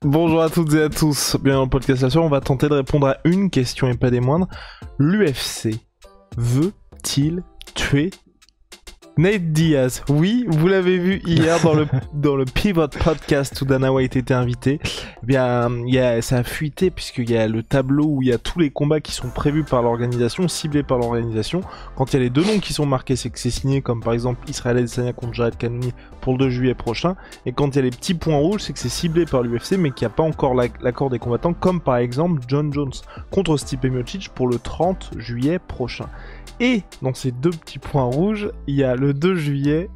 Bonjour à toutes et à tous, bienvenue dans le podcast là-dessus, on va tenter de répondre à une question et pas des moindres. L'UFC veut-il tuer Nate Diaz? Oui, vous l'avez vu hier dans le Pivot Podcast où Dana White était invité. Eh bien, ça a fuité puisqu'il y a le tableau où il y a tous les combats qui sont prévus par l'organisation, ciblés par l'organisation. Quand il y a les deux noms qui sont marqués, c'est que c'est signé, comme par exemple Israel Adesanya contre Jared Cannonier pour le 2 juillet prochain. Et quand il y a les petits points rouges, c'est que c'est ciblé par l'UFC mais qu'il n'y a pas encore l'accord des combattants, comme par exemple John Jones contre Stipe Miocic pour le 30 juillet prochain. Et dans ces deux petits points rouges, il y a le 2 juillet,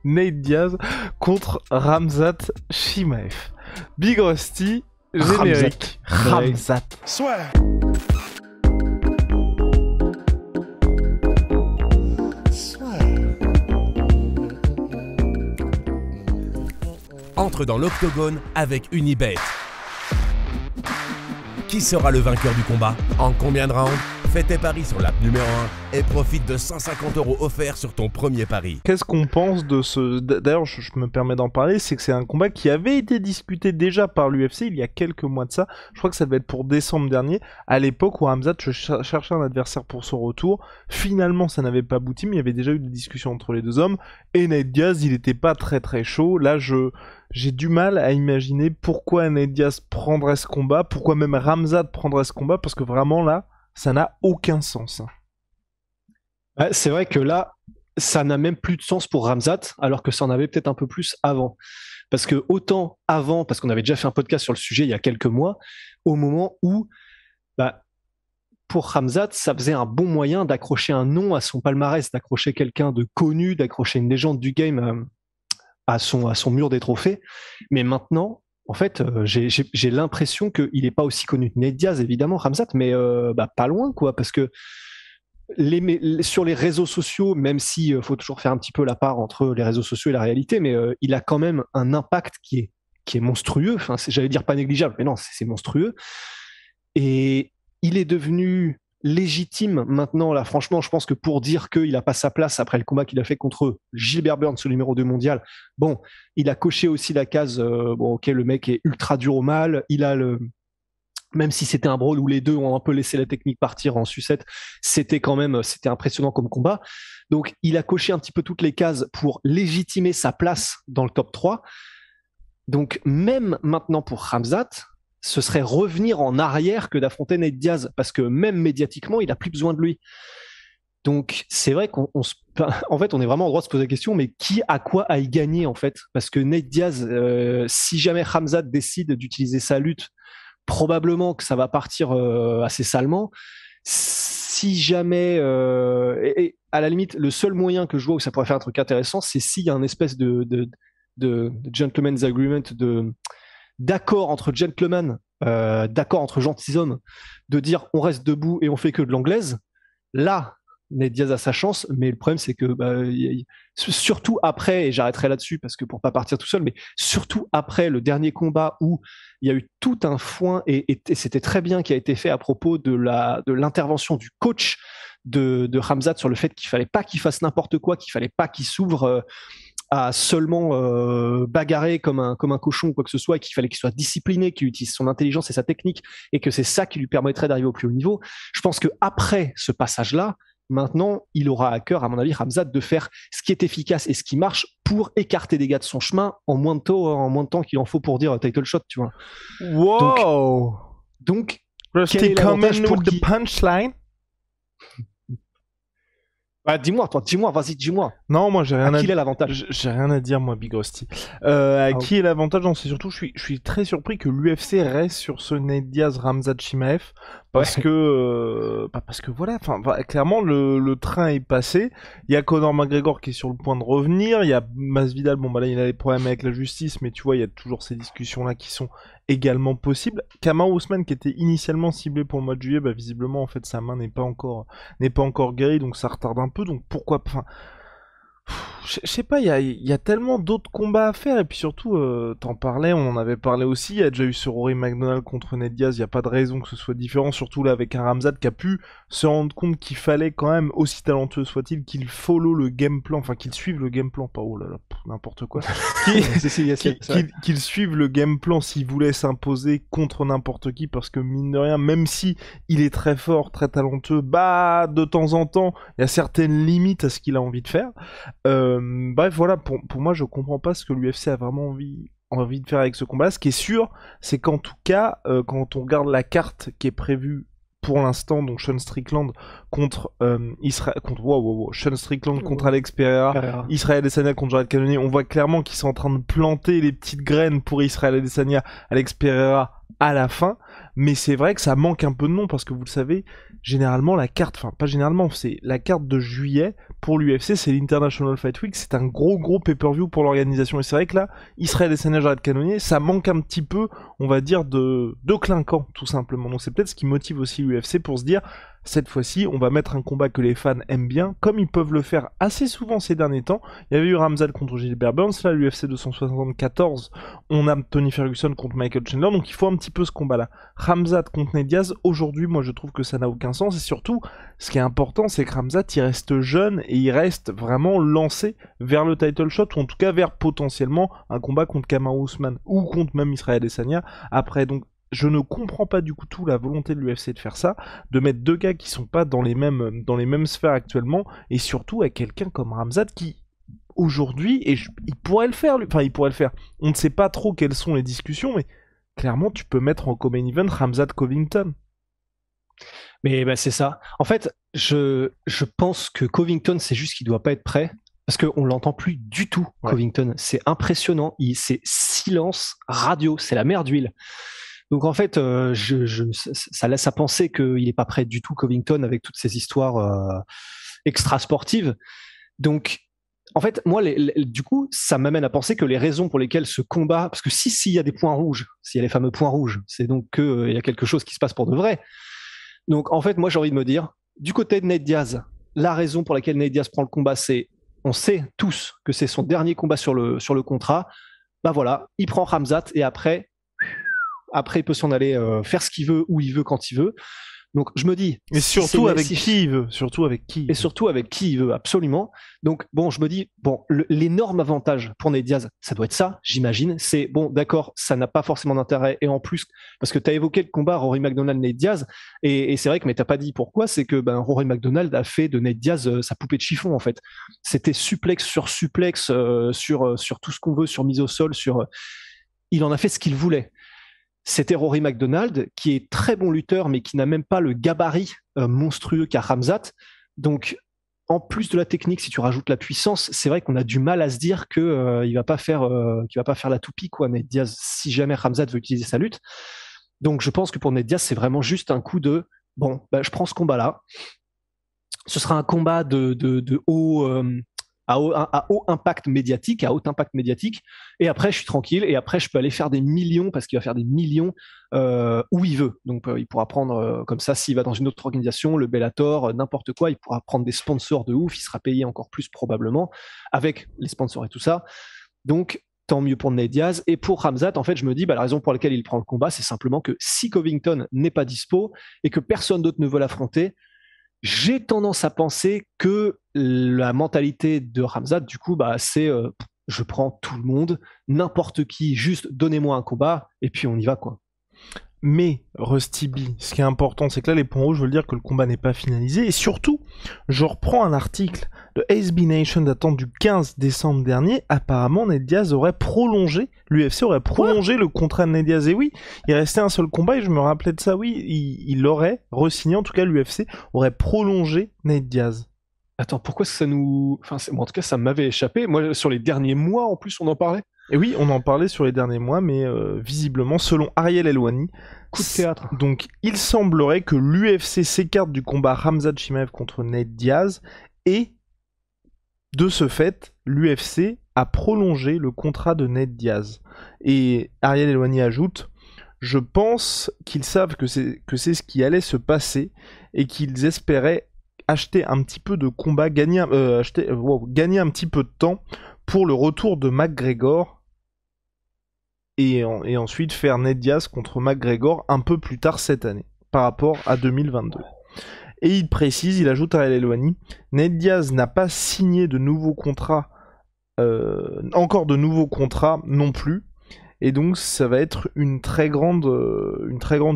Nate Diaz contre Khamzat Chimaev. Big Rusty, générique. Khamzat. Soit. Entre dans l'octogone avec Unibet. Qui sera le vainqueur du combat? En combien de rounds? Fais tes paris sur l'app numéro 1 et profite de 150 € offerts sur ton premier pari. Qu'est-ce qu'on pense de ce... D'ailleurs, je me permets d'en parler, c'est que c'est un combat qui avait été discuté déjà par l'UFC il y a quelques mois de ça. Je crois que ça devait être pour décembre dernier, à l'époque où Khamzat cherchait un adversaire pour son retour. Finalement, ça n'avait pas abouti, mais il y avait déjà eu des discussions entre les deux hommes. Et Nate Diaz, il n'était pas très très chaud. Là, j'ai du mal à imaginer pourquoi Nate Diaz prendrait ce combat, pourquoi même Khamzat prendrait ce combat, parce que vraiment là, ça n'a aucun sens. C'est vrai que là, ça n'a même plus de sens pour Khamzat, alors que ça en avait peut-être un peu plus avant. Parce que autant avant, parce qu'on avait déjà fait un podcast sur le sujet il y a quelques mois, au moment où, pour Khamzat, ça faisait un bon moyen d'accrocher un nom à son palmarès, d'accrocher quelqu'un de connu, d'accrocher une légende du game à son mur des trophées. Mais maintenant, en fait, j'ai l'impression qu'il n'est pas aussi connu que Nate Diaz, évidemment, Khamzat, mais pas loin, quoi, parce que sur les réseaux sociaux, même s'il faut toujours faire un petit peu la part entre les réseaux sociaux et la réalité, mais il a quand même un impact qui est monstrueux. Enfin, j'allais dire pas négligeable, mais non, c'est monstrueux. Et il est devenu légitime maintenant. Là, franchement, je pense que pour dire qu'il n'a pas sa place après le combat qu'il a fait contre Gilbert Burns, le numéro 2 mondial, bon, il a coché aussi la case, ok, le mec est ultra dur au mal, il a même si c'était un brawl où les deux ont un peu laissé la technique partir en sucette, c'était impressionnant comme combat. Donc, il a coché un petit peu toutes les cases pour légitimer sa place dans le top 3. Donc, même maintenant pour Khamzat, ce serait revenir en arrière que d'affronter Nate Diaz, parce que même médiatiquement, il n'a plus besoin de lui. Donc, c'est vrai en fait, on est vraiment en droit de se poser la question, mais qui a quoi à y gagner, en fait? Parce que Nate Diaz, si jamais Khamzat décide d'utiliser sa lutte, probablement que ça va partir assez salement. Si jamais, et à la limite, le seul moyen que je vois où ça pourrait faire un truc intéressant, c'est s'il y a un espèce de gentleman's agreement, d'accord entre gentlemen, d'accord entre gentilshommes, de dire on reste debout et on fait que de l'anglaise. Là, Nate Diaz a sa chance, mais le problème c'est que surtout après, et j'arrêterai là-dessus parce que pour pas partir tout seul, mais surtout après le dernier combat où il y a eu tout un foin et c'était très bien qui a été fait à propos de l'intervention du coach de Khamzat sur le fait qu'il fallait pas qu'il fasse n'importe quoi, qu'il fallait pas qu'il s'ouvre à seulement bagarrer comme un cochon ou quoi que ce soit, et qu'il fallait qu'il soit discipliné, qu'il utilise son intelligence et sa technique, et que c'est ça qui lui permettrait d'arriver au plus haut niveau. Je pense que après ce passage-là, maintenant, il aura à cœur, à mon avis, Khamzat, de faire ce qui est efficace et ce qui marche pour écarter des gars de son chemin en moins de temps qu'il en faut pour dire title shot, tu vois. Wow. Donc Rusty, quel est l'avantage pour with the punchline? Dis-moi, vas-y, dis-moi. Non, moi j'ai rien à qui est l'avantage? J'ai rien à dire, moi, Big Rusty. Qui est l'avantage? Non, c'est surtout, je suis très surpris que l'UFC reste sur ce Nate Diaz Khamzat Chimaev parce que voilà, clairement le train est passé. Il y a Conor McGregor qui est sur le point de revenir. Il y a Masvidal, là il a des problèmes avec la justice, mais tu vois, il y a toujours ces discussions là qui sont également possibles. Kamaru Usman qui était initialement ciblé pour le mois de juillet, visiblement en fait sa main n'est pas encore guérie, donc ça retarde un peu. Donc pourquoi, je sais pas, il y a tellement d'autres combats à faire, et puis surtout, t'en parlais, on en avait parlé aussi, il y a déjà eu ce Rory McDonald contre Ned Diaz, il y a pas de raison que ce soit différent, surtout là avec un Ramzat qui a pu se rendre compte qu'il fallait quand même, aussi talentueux soit-il, qu'il follow le game plan, enfin qu'il suive le game plan, pas oh là là, n'importe quoi, qu'il suive le game plan s'il voulait s'imposer contre n'importe qui, parce que mine de rien, même si il est très fort, très talentueux, bah de temps en temps, il y a certaines limites à ce qu'il a envie de faire. Bref, voilà, pour moi, je comprends pas ce que l'UFC a vraiment envie de faire avec ce combat. Ce qui est sûr, c'est qu'en tout cas, quand on regarde la carte qui est prévue pour l'instant, donc Sean Strickland contre Israël, Sean Strickland contre Alex Pereira, Israël Adesanya contre Jared Cannonier, on voit clairement qu'ils sont en train de planter les petites graines pour Israël Adesanya, Alex Pereira à la fin, mais c'est vrai que ça manque un peu de nom, parce que vous le savez, généralement la carte, enfin pas généralement, c'est la carte de juillet pour l'UFC, c'est l'International Fight Week, c'est un gros pay-per-view pour l'organisation, et c'est vrai que là, Israël Adesanya, Jared Cannonier, ça manque un petit peu, on va dire, de clinquant, tout simplement, donc c'est peut-être ce qui motive aussi l'UFC pour se dire, cette fois-ci, on va mettre un combat que les fans aiment bien, comme ils peuvent le faire assez souvent ces derniers temps. Il y avait eu Ramzat contre Gilbert Burns, là, l'UFC 274, on a Tony Ferguson contre Michael Chandler, donc il faut un petit peu ce combat-là. Ramzat contre Ned Diaz, aujourd'hui, moi je trouve que ça n'a aucun sens, et surtout, ce qui est important, c'est que Ramzat, il reste jeune, et il reste vraiment lancé vers le title shot, ou en tout cas vers potentiellement un combat contre Kamaru Usman, ou contre même Israël Adesanya, après, donc je ne comprends pas du coup tout la volonté de l'UFC de faire ça, de mettre deux gars qui sont pas dans les mêmes sphères actuellement, et surtout à quelqu'un comme Ramzat qui, aujourd'hui, il pourrait le faire, enfin il pourrait le faire, on ne sait pas trop quelles sont les discussions, mais clairement tu peux mettre en co-main event Ramzat Covington. Mais bah, c'est ça. En fait, je pense que Covington, c'est juste qu'il doit pas être prêt, parce qu'on l'entend plus du tout, ouais. Covington. C'est impressionnant, c'est silence radio, c'est la mer d'huile. Donc en fait, ça laisse à penser qu'il n'est pas prêt du tout, Covington, avec toutes ces histoires extra-sportives. Donc, en fait, moi, du coup, ça m'amène à penser que les raisons pour lesquelles ce combat, parce que s'il y a des points rouges, s'il y a les fameux points rouges, c'est donc qu'il y a quelque chose qui se passe pour de vrai. Donc en fait, moi, j'ai envie de me dire, du côté de Ned Diaz, la raison pour laquelle Ned Diaz prend le combat, c'est, on sait tous que c'est son dernier combat sur le contrat. Bah voilà, il prend Ramzat, et après, il peut s'en aller faire ce qu'il veut, où il veut, quand il veut. Donc je me dis... Et surtout avec qui il veut. Surtout avec qui. Et surtout avec qui il veut, absolument. Donc bon, je me dis, bon, l'énorme avantage pour Ned Diaz, ça doit être ça, j'imagine. C'est, bon, d'accord, ça n'a pas forcément d'intérêt. Et en plus, parce que tu as évoqué le combat Rory McDonald-Ned Diaz, et c'est vrai que, mais t'as pas dit pourquoi, c'est que Rory McDonald a fait de Ned Diaz sa poupée de chiffon, en fait. C'était suplex sur suplex, sur tout ce qu'on veut, sur mise au sol, il en a fait ce qu'il voulait. C'était Rory McDonald, qui est très bon lutteur, mais qui n'a même pas le gabarit monstrueux qu'a Ramzat. Donc, en plus de la technique, si tu rajoutes la puissance, c'est vrai qu'on a du mal à se dire qu'il va pas faire la toupie, quoi, Ned Diaz, si jamais Ramzat veut utiliser sa lutte. Donc, je pense que pour Ned Diaz, c'est vraiment juste un coup de bon, je prends ce combat-là. Ce sera un combat de haut. À haut impact médiatique, et après je suis tranquille, et après je peux aller faire des millions, parce qu'il va faire des millions où il veut. Donc il pourra prendre, comme ça, s'il va dans une autre organisation, le Bellator, n'importe quoi, il pourra prendre des sponsors de ouf, il sera payé encore plus probablement, avec les sponsors et tout ça. Donc tant mieux pour Ned Diaz. Et pour Ramzat, en fait, je me dis, la raison pour laquelle il prend le combat, c'est simplement que si Covington n'est pas dispo, et que personne d'autre ne veut l'affronter, j'ai tendance à penser que la mentalité de Ramzat, du coup, c'est je prends tout le monde, n'importe qui, juste donnez-moi un combat, et puis on y va, quoi. Mais, Rusty B, ce qui est important, c'est que là, les points rouges veulent dire que le combat n'est pas finalisé. Et surtout, je reprends un article de SB Nation datant du 15 décembre dernier. Apparemment, Ned Diaz aurait prolongé, l'UFC aurait prolongé le contrat de Ned Diaz. Et oui, il restait un seul combat, et je me rappelais de ça, oui, il aurait re-signé, en tout cas, l'UFC aurait prolongé Ned Diaz. Attends, pourquoi ça nous... Enfin, en tout cas, ça m'avait échappé. Moi, sur les derniers mois, en plus, on en parlait. Et oui, on en parlait sur les derniers mois, mais visiblement, selon Ariel Helwani, coup de théâtre. Donc, il semblerait que l'UFC s'écarte du combat Khamzat Chimaev contre Ned Diaz, et de ce fait, l'UFC a prolongé le contrat de Ned Diaz. Et Ariel Helwani ajoute: je pense qu'ils savent que c'est ce qui allait se passer, et qu'ils espéraient acheter un petit peu de combat, gagner un petit peu de temps pour le retour de McGregor et ensuite faire Ned Diaz contre McGregor un peu plus tard cette année par rapport à 2022. Et il précise, il ajoute à El Helwani, Ned Diaz n'a pas signé de nouveaux contrats, encore de nouveaux contrats non plus. Et donc ça va être une très grande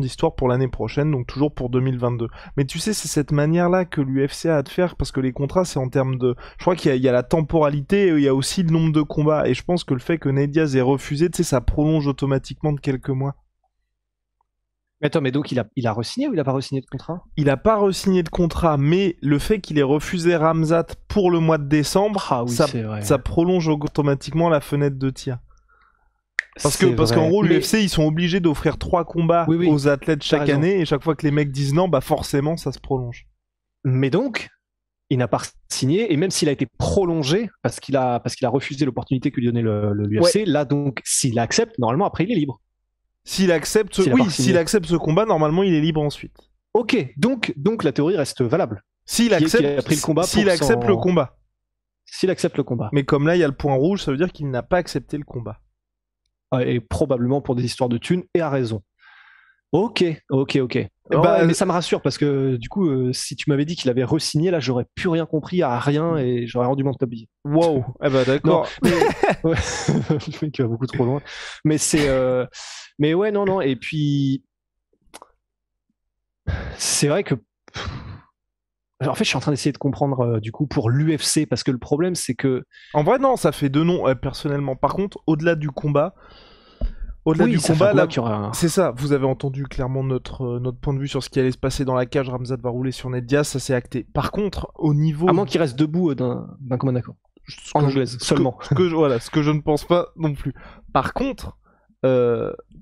histoire pour l'année prochaine, donc toujours pour 2022. Mais tu sais, c'est cette manière-là que l'UFC a de faire, parce que les contrats, c'est en termes de... Je crois qu'il y a la temporalité, et il y a aussi le nombre de combats, et je pense que le fait que Ned Diaz ait refusé, tu sais, ça prolonge automatiquement de quelques mois. Mais attends, mais donc il a re-signé ou il a pas re-signé de contrat? Il a pas re-signé de contrat, mais le fait qu'il ait refusé Khamzat pour le mois de décembre, oui, ça prolonge automatiquement la fenêtre de tir. Parce qu'en gros, l'UFC, ils sont obligés d'offrir 3 combats aux athlètes chaque année, et chaque fois que les mecs disent non, bah forcément, ça se prolonge. Mais donc, il n'a pas signé, et même s'il a été prolongé, parce qu'il a refusé l'opportunité que lui donnait l'UFC, là donc, s'il accepte, normalement, après, il est libre. S'il accepte ce combat, normalement, il est libre ensuite. Ok, donc la théorie reste valable. S'il accepte le combat. S'il accepte le combat. Mais comme là, il y a le point rouge, ça veut dire qu'il n'a pas accepté le combat. Et probablement pour des histoires de thunes, et a raison. Ok. Mais ça me rassure, parce que du coup, si tu m'avais dit qu'il avait re-signé, là, j'aurais plus rien compris à rien, et j'aurais rendu mon tablier. Wow, d'accord. Le mec va beaucoup trop loin. Mais mais ouais, non. Et puis, c'est vrai que... En fait, je suis en train d'essayer de comprendre, du coup, pour l'UFC, parce que le problème, c'est que... En vrai, non, ça fait 2 noms, personnellement. Par contre, au-delà du combat, c'est ça, vous avez entendu clairement notre point de vue sur ce qui allait se passer dans la cage. Khamzat va rouler sur Ned Diaz, ça c'est acté. Par contre, au niveau... À moins qu'il reste debout d'un commun accord. En anglaise, seulement. Ce que je ne pense pas non plus. Par contre,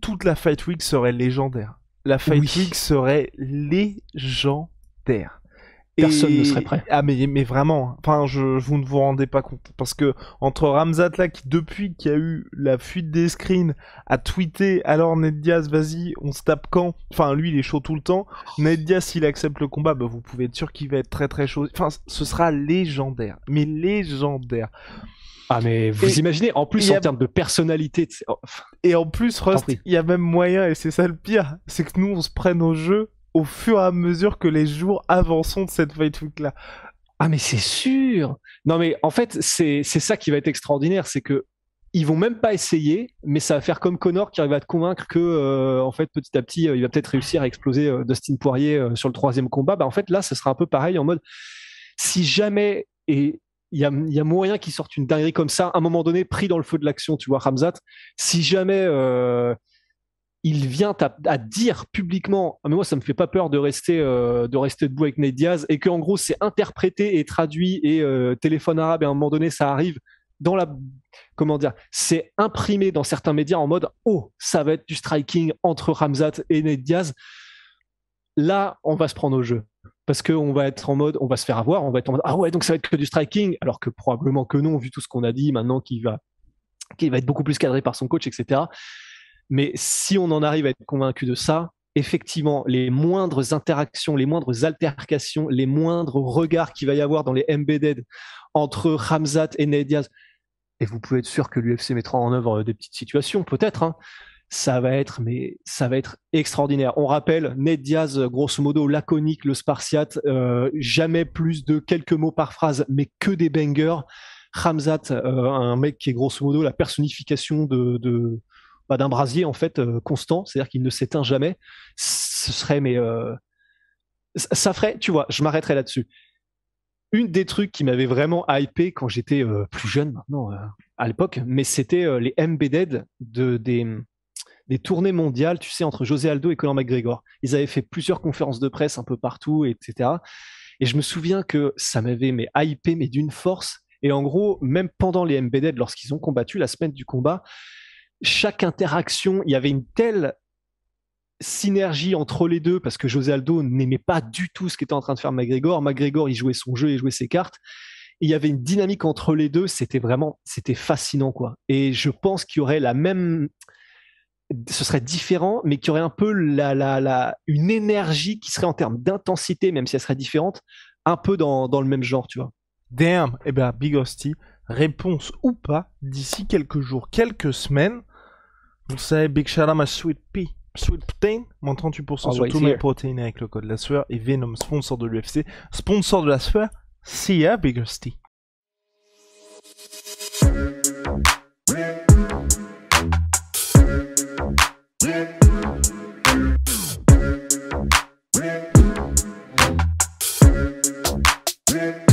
toute la Fight Week serait légendaire. La Fight Week serait légendaire. Personne ne serait prêt. Ah mais vraiment, enfin vous ne vous rendez pas compte, parce que entre Khamzat là qui depuis qu'il y a eu la fuite des screens a tweeté alors Ned Diaz vas-y on se tape quand, enfin lui il est chaud tout le temps, Ned Diaz s'il accepte le combat bah vous pouvez être sûr qu'il va être très très chaud, enfin ce sera légendaire, mais légendaire. Ah mais vous imaginez, en plus en termes de personnalité... Et en plus Rust, il y a même moyen, et c'est ça le pire, c'est que nous on se prenne au jeu au fur et à mesure que les jours avançons de cette Fight Week là. Ah mais c'est sûr. Non mais en fait c'est ça qui va être extraordinaire, c'est que ils vont même pas essayer, mais ça va faire comme Conor qui arrive à te convaincre que en fait petit à petit il va peut-être réussir à exploser Dustin Poirier sur le 3e combat. Bah en fait là ce sera un peu pareil, en mode si jamais et il y a moyen qu'il sorte une dinguerie comme ça à un moment donné, pris dans le feu de l'action, tu vois, Khamzat, si jamais il vient à dire publiquement ah mais moi ça me fait pas peur de rester debout avec Ned Diaz, et que en gros c'est interprété et traduit et téléphone arabe, et à un moment donné ça arrive dans la c'est imprimé dans certains médias en mode oh ça va être du striking entre Khamzat et Ned Diaz. Là on va se prendre au jeu, parce qu'on va être en mode, on va se faire avoir, on va être en mode ah ouais donc ça va être que du striking, alors que probablement que non, vu tout ce qu'on a dit maintenant, qu'il va être beaucoup plus cadré par son coach, etc. Mais si on en arrive à être convaincu de ça, effectivement, les moindres interactions, les moindres altercations, les moindres regards qu'il va y avoir dans les embedded entre Khamzat et Ned Diaz, et vous pouvez être sûr que l'UFC mettra en œuvre des petites situations, peut-être, hein, ça va être extraordinaire. On rappelle, Ned Diaz, grosso modo, laconique, le Spartiate, jamais plus de quelques mots par phrase, mais que des bangers. Khamzat, un mec qui est grosso modo la personnification d'un brasier en fait constant, c'est-à-dire qu'il ne s'éteint jamais. Ce serait ça ferait, tu vois, je m'arrêterai là-dessus. Une des trucs qui m'avait vraiment hypé quand j'étais plus jeune maintenant à l'époque, mais c'était les embedded des tournées mondiales, tu sais, entre José Aldo et Conor McGregor. Ils avaient fait plusieurs conférences de presse un peu partout, etc. Et je me souviens que ça m'avait hypé, mais d'une force. Et en gros, même pendant les embedded, lorsqu'ils ont combattu la semaine du combat, chaque interaction, il y avait une telle synergie entre les deux, parce que José Aldo n'aimait pas du tout ce qu'était en train de faire McGregor. McGregor, il jouait son jeu, il jouait ses cartes. Et il y avait une dynamique entre les deux, c'était fascinant, quoi. Et je pense qu'il y aurait ce serait différent, mais qu'il y aurait un peu une énergie qui serait en termes d'intensité, même si elle serait différente, un peu dans le même genre, tu vois. Damn, eh ben Big Hostie, réponse ou pas, d'ici quelques jours, quelques semaines, vous le savez, Big shout out à Sweet Pea, Sweet Protein, moins 38% sur Always tous mes here. protéines avec le code La Sueur, et Venom, sponsor de l'UFC, sponsor de La Sueur, see ya Big Hostie. Yeah.